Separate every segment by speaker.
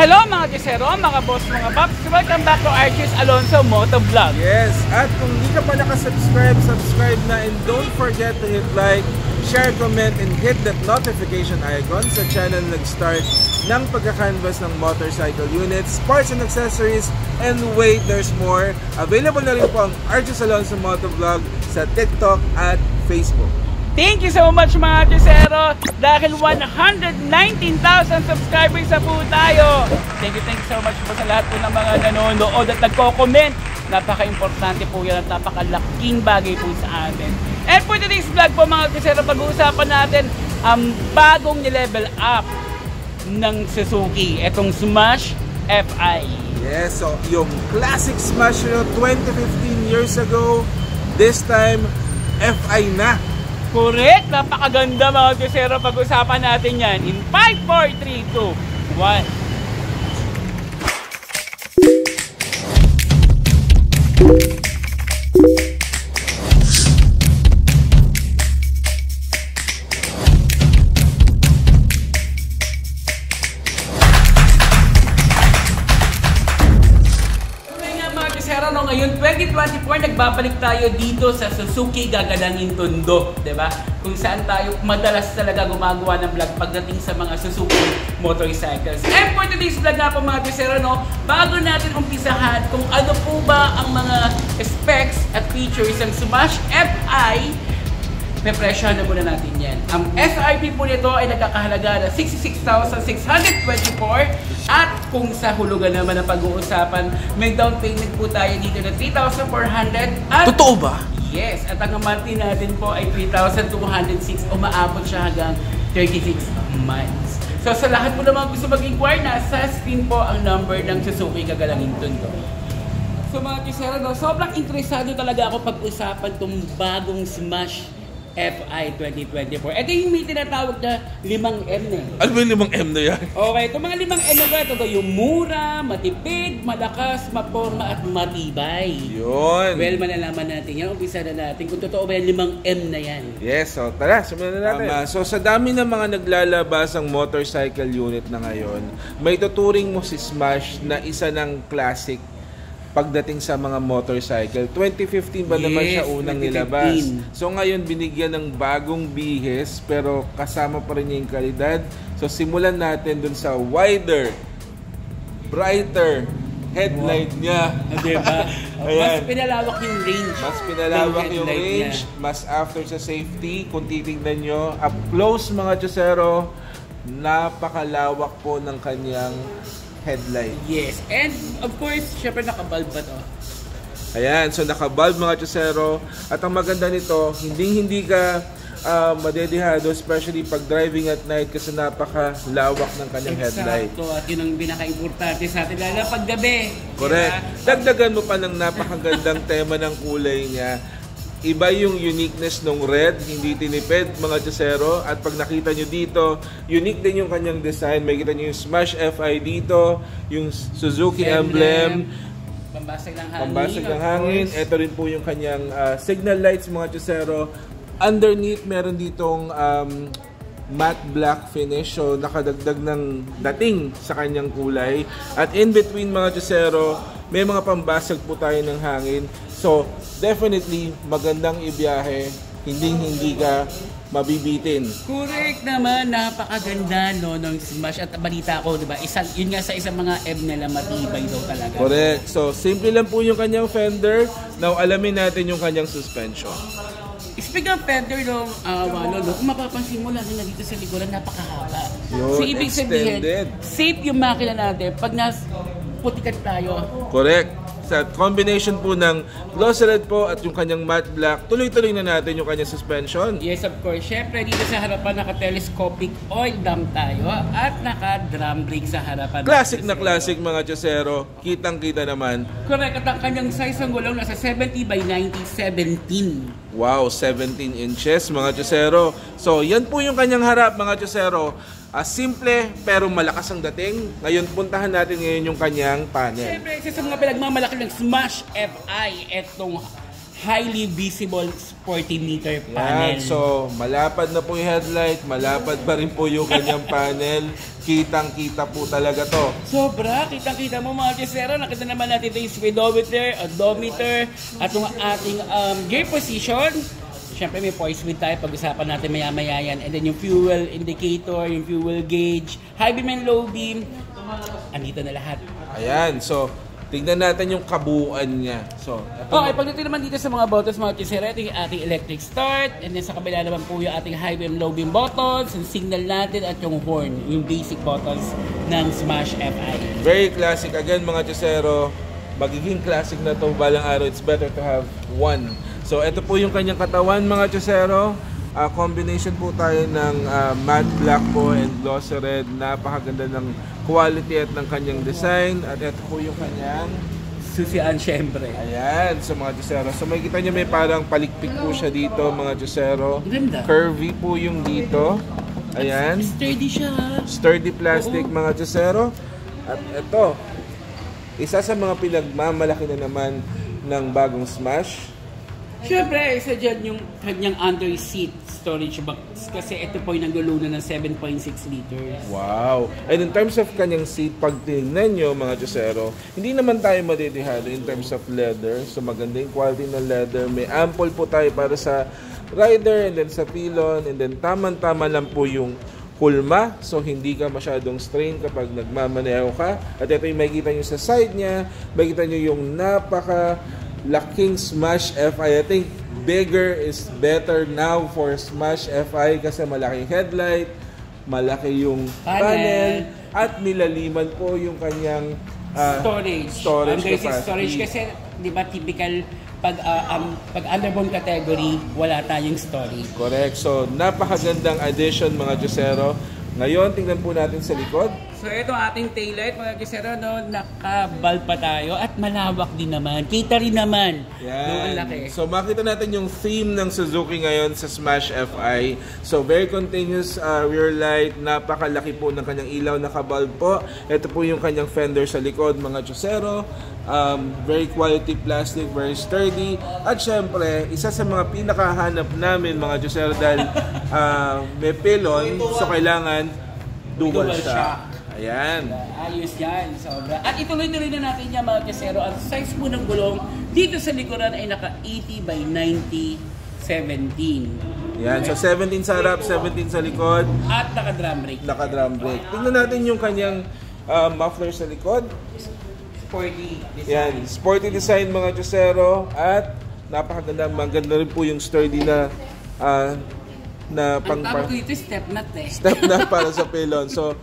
Speaker 1: Hello mga kisero, mga boss, mga paps. Welcome back to Archie's Alonso Motovlog.
Speaker 2: Yes, at kung hindi ka pa nakasubscribe, subscribe na, and don't forget to hit like, share, comment, and hit that notification icon sa channel nag-start ng pagka-canvas ng motorcycle units, parts and accessories, and wait, there's more. Available na rin po ang Archie's Alonso Motovlog sa TikTok at Facebook.
Speaker 1: Thank you so much mga kisero, dahil 119,000 subscribers na po tayo. Thank you so much po sa lahat po ng mga nanonood at nagko-comment. Napaka-importante po yan at napakalaking bagay po sa atin. And for today's vlog po mga kisero, pag-uusapan natin ang bagong ni-level up ng Suzuki, etong Smash FI.
Speaker 2: Yes, so yung classic Smash 2015 years ago, this time FI na.
Speaker 1: Correct! Napakaganda mga kisero, pag-usapan natin yan in 5, 4, 3, 2, 1. Ngayon, 2024, nagbabalik tayo dito sa Suzuki Gagalangin Tondo, diba? Kung saan tayo madalas talaga gumagawa ng vlog pagdating sa mga Suzuki motorcycles. And for today's vlog nga po mga kisero, no, bago natin umpisahan kung ano po ba ang mga specs at features ng Smash FI, pepresyohan na muna natin yan. Ang SRP po nito ay nagkakahalaga na 66,624 at kung sa hulugan naman ang pag-uusapan, may down payment po tayo dito na 3,400 at...
Speaker 2: Totoo ba?
Speaker 1: Yes, at ang monthly natin po ay 3,206, umaabot siya hanggang 36 months. So sa lahat po naman gusto mag-inquire, nasa screen po ang number ng Suzuki Gagalangin Tondo. So mga kisero, no, sobrang interesado talaga ako pag-usapan itong bagong Smash FI 2024. Ito yung may tinatawag na 5M na.
Speaker 2: Ano ba yung 5M na yan?
Speaker 1: Okay, itong mga 5M na ito yung mura, matipid, malakas, maporma at matibay.
Speaker 2: Yun.
Speaker 1: Well, malalaman natin yan. Umpisa na natin kung totoo ba yung 5M na yan.
Speaker 2: Yes, so tara, simulan na natin. So sa dami ng mga naglalabas ang motorcycle unit na ngayon, may tuturing mo si Smash na isa ng classic pagdating sa mga motorcycle. 2015 ba naman siya unang
Speaker 1: 2015
Speaker 2: nilabas? So ngayon binigyan ng bagong bihis pero kasama pa rin niya yung kalidad. So simulan natin dun sa wider, brighter headlight niya.
Speaker 1: Diba? Mas pinalawak yung range.
Speaker 2: Mas pinalawak yung range. Niya. Mas after sa safety, kung titignan nyo, up close mga Chusero, napakalawak po ng kanyang headlight.
Speaker 1: Yes, and of course, syempre naka-bulb ba to?
Speaker 2: Ayan, so naka-bulb mga Chusero. At ang maganda nito, hindi ka madedihado, especially pag driving at night kasi napakalawak ng kanyang headlight.
Speaker 1: Exacto, at yun ang pinaka-importante sa atin, lalo pag gabi.
Speaker 2: Correct. Diba? Dagdagan mo pa ng napakagandang tema ng kulay niya. Iba yung uniqueness ng red, hindi tinipid mga Chusero. At pag nakita nyo dito, unique din yung kanyang design. May kita nyo yung Smash FI dito, yung Suzuki emblem,
Speaker 1: pambasag ng hangin.
Speaker 2: Pambasag ng hangin. Ito rin po yung kanyang signal lights mga Chusero. Underneath, meron ditong matte black finish. So nakadagdag ng dating sa kanyang kulay. At in between mga Chusero, may mga pambasag po tayo ng hangin. So, definitely, magandang ibiyahe. Hindi ka mabibitin.
Speaker 1: Correct naman. Napakaganda no, ng Smash. At balita ko, diba? Yun nga sa isang mga M nila, matibay daw talaga.
Speaker 2: Correct. So, simple lang po yung kanyang fender. Now, alamin natin yung kanyang suspension.
Speaker 1: Speaking of fender, no, kung mapapansin mo lang na dito sa likuran, napakahaba.
Speaker 2: Yun,
Speaker 1: so, ibig sabihin, safe yung makina natin pag putikan tayo.
Speaker 2: Correct. Sa combination po ng glossy red po at yung kanyang matte black, tuloy-tuloy na natin yung kanyang suspension.
Speaker 1: Yes, of course. Siyempre, dito sa harapan, naka-telescopic oil dump tayo at naka-drum brake sa harapan.
Speaker 2: Classic na classic mga Chusero. Kitang-kita naman.
Speaker 1: Correct. At ang kanyang size ng gulong nasa 70 by 90, 17.
Speaker 2: Wow, 17 inches mga Chusero. So, yan po yung kanyang harap mga Chusero. Simple pero malakas ang dating. Ngayon puntahan natin ngayon yung kanyang panel.
Speaker 1: Siyempre, isa sa mga pinagmamalaki ng Smash FI, etong highly visible sporty meter panel.
Speaker 2: Yan, so malapad na po yung headlight, malapad pa rin po yung kanyang panel. Kitang-kita po talaga to.
Speaker 1: Sobra, kitang-kita mo mga Chesero. Nakita naman natin ito yung speedometer, odometer, at yung ating gear position. Siyempre may poise width tayo, pag-usapan natin maya-maya yan. And then yung fuel indicator, yung fuel gauge, high beam and low beam, andito na lahat.
Speaker 2: Ayan, so tignan natin yung kabuuan niya. So,
Speaker 1: Okay, pagdating naman dito sa mga buttons mga Chesero, ito yung ating electric start, and then sa kabila naman po yung ating high beam, low beam buttons, yung signal natin at yung horn, yung basic buttons ng Smash FI.
Speaker 2: very classic. Again, mga Chesero, magiging classic na to balang araw. It's better to have one. So, ito po yung kanyang katawan, mga Chesero. Combination po tayo ng matte black po and glossy red. Napakaganda ng quality at ng kanyang design. At ito po yung kanyang
Speaker 1: Susian, syempre.
Speaker 2: ayan, sa mga Chesero. So, makikita nyo may parang palikpik po siya dito, mga Chesero.
Speaker 1: Ganda.
Speaker 2: Curvy po yung dito. Ayan.
Speaker 1: Sturdy siya.
Speaker 2: Sturdy plastic, mga Chesero. At ito, isa sa mga pinagmamalaki na naman ng bagong Smash.
Speaker 1: Siyempre, isa dyan yung kanyang under seat storage box. Kasi ito po yung naglulunan ng 7.6 liters.
Speaker 2: Wow! And in terms of kanyang seat, pag tinignan nyo, mga Chesero, hindi naman tayo madidihado in terms of leather. So maganda yung quality ng leather. May ample po tayo para sa rider and then sa pillion. And then tamang-tama lang po yung kulma. So hindi ka masyadong strain kapag nagmamaneho ka. At ito yung makikita nyo sa side niya. Makikita nyo yung laking Smash FI. I think bigger is better now for Smash FI kasi malaking headlight, malaki yung panel, at nilaliman po yung kanyang storage
Speaker 1: Basic storage kasi, di ba, typical pag underbone category, wala tayong storage.
Speaker 2: Correct. So, napakagandang addition, mga Chesero. Ngayon, tingnan po natin sa likod.
Speaker 1: So ito ating taillight mga Chesero, no, nakabal pa tayo at malawak din naman. Kita rin naman.
Speaker 2: Yan.
Speaker 1: No, ang laki.
Speaker 2: So makita natin yung theme ng Suzuki ngayon sa Smash FI. So very continuous rear light, napakalaki po ng kanyang ilaw, nakabulb po. Ito po yung kanyang fender sa likod, mga Chesero. Very quality plastic, very sturdy. At syempre, isa sa mga pinakahanap namin, mga Chesero, dahil may pylon, so kailangan dual shock. Ayan.
Speaker 1: Ayos yan, sobra. At ituloy-tuloy na natin yan mga Chesero. Ang size po ng gulong dito sa likuran ay naka 80 by 90 17.
Speaker 2: Yan, so 17 sa harap, 17 sa likod.
Speaker 1: At naka-drum brake.
Speaker 2: Naka-drum brake. Tingnan natin yung kanyang muffler sa likod.
Speaker 1: Sporty design.
Speaker 2: Yan, sporty design, mga Chesero. At napakaganda, maganda rin po yung sturdy na
Speaker 1: ang tawag ko dito, step nut eh.
Speaker 2: Step nut para sa pylon. So,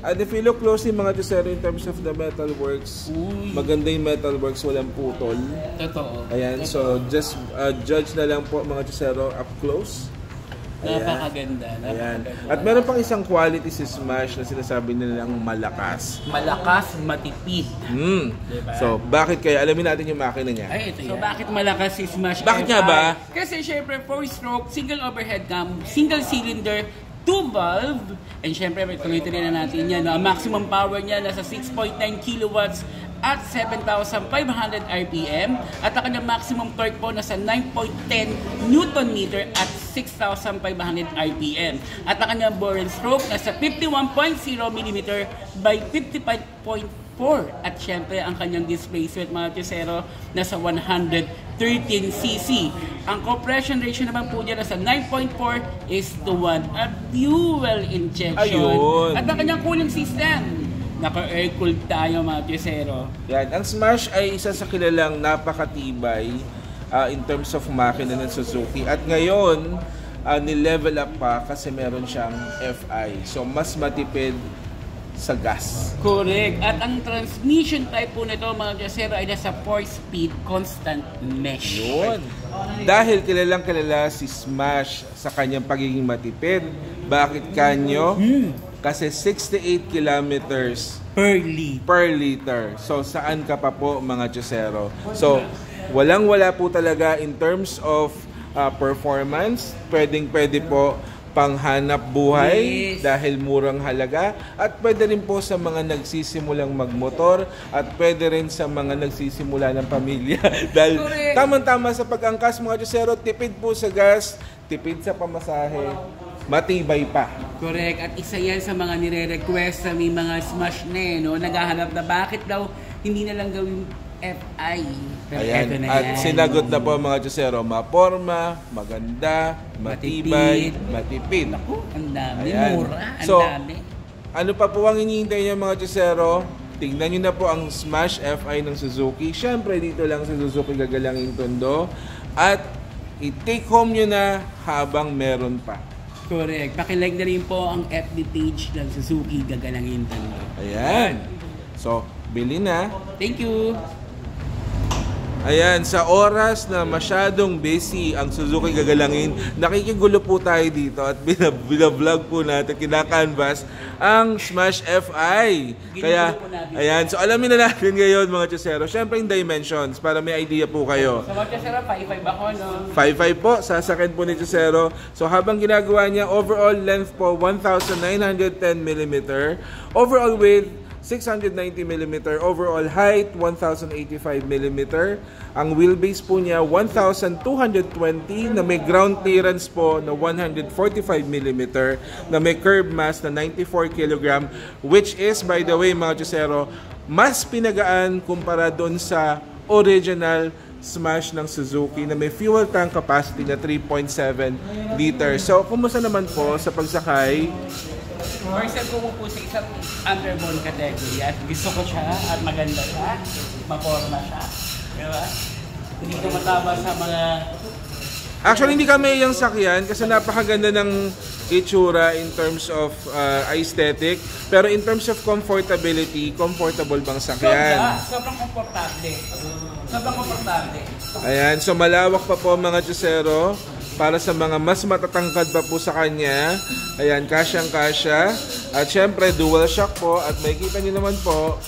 Speaker 2: and if you look closely, mga Chesero, in terms of the metalworks, maganda yung metalworks, walang putol.
Speaker 1: Totoo.
Speaker 2: Ayan, so just judge na lang po, mga Chesero, up close.
Speaker 1: Napakaganda.
Speaker 2: Ayan. At meron pang isang quality si Smash na sinasabi nilang malakas.
Speaker 1: Malakas, matipid.
Speaker 2: Diba? So, bakit kaya? Alamin natin yung makina niya.
Speaker 1: Ay, ito so, bakit malakas si Smash
Speaker 2: Bakit
Speaker 1: FI?
Speaker 2: nga ba?
Speaker 1: Kasi syempre, 4-stroke, single overhead cam, single cylinder, 2 valve, and syempre, tuloy-tuloy na natin yan. No? Ang maximum power niya nasa 6.9 kilowatts at 7,500 RPM. At ang kanyang maximum torque po nasa 9.10 Newton meter at 6,500 RPM. At ang kanyang bore and stroke nasa 51.0 mm by 55.4. At syempre, ang kanyang displacement, mga Chesero, nasa 113cc. Ang compression ratio naman po niya nasa 9.4:1 at fuel injection.
Speaker 2: Ayun.
Speaker 1: At ang kanyang cooling system, naka-air-cooled tayo, mga Chesero.
Speaker 2: Yan. Ang Smash ay isa sa kilalang napakatibay in terms of makina ng Suzuki. At ngayon, ni-level up pa kasi meron siyang FI. So, mas matipid sa gas.
Speaker 1: Correct. At ang transmission type po nito, mga Chesero, ay nasa 4-speed constant mesh.
Speaker 2: Yun. Dahil kilalang kilala si Smash sa kanyang pagiging matipid. Bakit kanyo? Kasi 68 kilometers per liter. So, saan ka pa po, mga Chesero? So, walang-wala po talaga in terms of performance. Pwedeng-pwede po panghanap buhay
Speaker 1: Yes.
Speaker 2: dahil murang halaga, at pwede rin po sa mga nagsisimulang magmotor, at pwede rin sa mga nagsisimula ng pamilya. Dahil
Speaker 1: Correct.
Speaker 2: tamang-tama sa pag-angkas mga Diyosero, tipid po sa gas, tipid sa pamasahe, matibay pa.
Speaker 1: Correct. At isa yan sa mga nire-request sa may mga smash na no? Naghahanap na bakit daw hindi na lang gawing FI. Pero
Speaker 2: Ayan.
Speaker 1: eto na
Speaker 2: At
Speaker 1: yan.
Speaker 2: sinagot na po mga Diyosero, maporma, maganda, matibay, matipid.
Speaker 1: Naku, ang dami.
Speaker 2: Ayan.
Speaker 1: Mura. Ang
Speaker 2: So,
Speaker 1: dami.
Speaker 2: ano pa po ang hinihintay niyo mga Diyosero? Tingnan nyo na po ang Smash FI ng Suzuki. Siyempre dito lang sa Suzuki Gagalangin Tondo. At i-take home nyo na habang meron pa.
Speaker 1: Correct. Pakilike na rin po ang FB page ng Suzuki Gagalangin Tondo.
Speaker 2: Ayan. So, bili na.
Speaker 1: Thank you.
Speaker 2: Ayan, sa oras na masyadong busy ang Suzuki Gagalangin, nakikigulo po tayo dito at binablog po natin, kinakanvas ang Smash FI. Kaya,
Speaker 1: Ginugulo po natin.
Speaker 2: ayan, so alamin na natin ngayon mga Diyosero. Siyempre yung dimensions para may idea po kayo.
Speaker 1: So, mga sarap, 5-5 ako, no?
Speaker 2: 5.5 po, sasakyan po ni Diyosero. So habang ginagawa niya, overall length po 1,910 mm, overall width 690 mm, overall height 1,085 mm. Ang wheelbase po niya 1,220 na may ground clearance po na 145 mm, na may curb mass na 94 kg, which is, by the way mga Diyosero, mas pinagaan kumpara doon sa original Smash ng Suzuki na may fuel tank capacity na 3.7 liters. So, kumusta naman po sa pagsakay?
Speaker 1: First time ko po sa isang underbone category at gusto ko siya at maganda siya, maporma siya. Diba? Hindi ko matama sa mga...
Speaker 2: Actually, hindi kami yung sakyan kasi napakaganda ng itsura in terms of aesthetic. Pero in terms of comfortability, comfortable bang sakyan?
Speaker 1: Sobrang komportable. Sobrang komportable.
Speaker 2: Ayan, so malawak pa po mga Diyosero. Para sa mga mas matatangkad pa po sa kanya. Ayan, kasyang-kasya. At syempre, dual shock po. At makikita niyo naman po,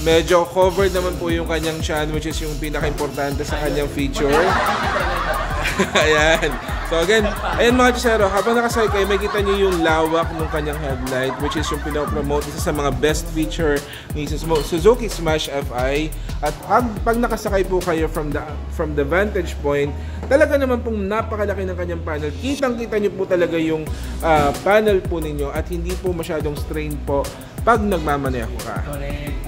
Speaker 2: medyo covered naman po yung kanyang chan, which is yung pinaka-importante sa kanyang feature. Ayan. So again, ayan mga Diyosero, habang nakasakay kayo, makikita niyo yung lawak ng kanyang headlight, which is yung pinapromote, isa sa mga best feature ni Suzuki Smash FI. At pag nakasakay po kayo from the vantage point, talaga naman pong napakalaki ng kanyang panel. Kitang-kita niyo po talaga yung panel po ninyo at hindi po masyadong strain po pag nagmamaneho ka.
Speaker 1: Correct.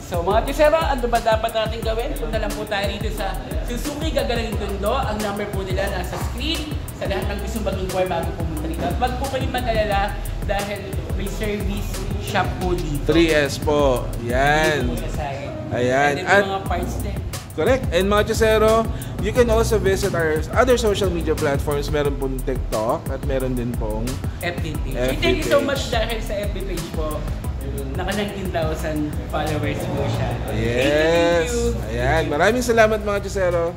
Speaker 1: So mga Diyosero, ano ba dapat natin gawin? Punta lang po tayo dito sa Suzuki Gagalangin Tondo. Ang number po nila nasa screen sa lahat ng gusto mag-inquire bago pumunta rito. At wag po kayong mag-alala dahil may service shop po dito.
Speaker 2: 3S po. Yan.
Speaker 1: Dito po sa side.
Speaker 2: Ayan.
Speaker 1: And then
Speaker 2: At
Speaker 1: mga parts din.
Speaker 2: correct. And mga Diyosero, you can also visit our other social media platforms. Meron pong TikTok at meron din pong
Speaker 1: FB page.
Speaker 2: FB
Speaker 1: Thank you so
Speaker 2: page.
Speaker 1: much dahil sa FB page po. Naka 19,000 followers po siya.
Speaker 2: Yes.
Speaker 1: Thank you.
Speaker 2: Ayan. Maraming salamat mga Diyosero.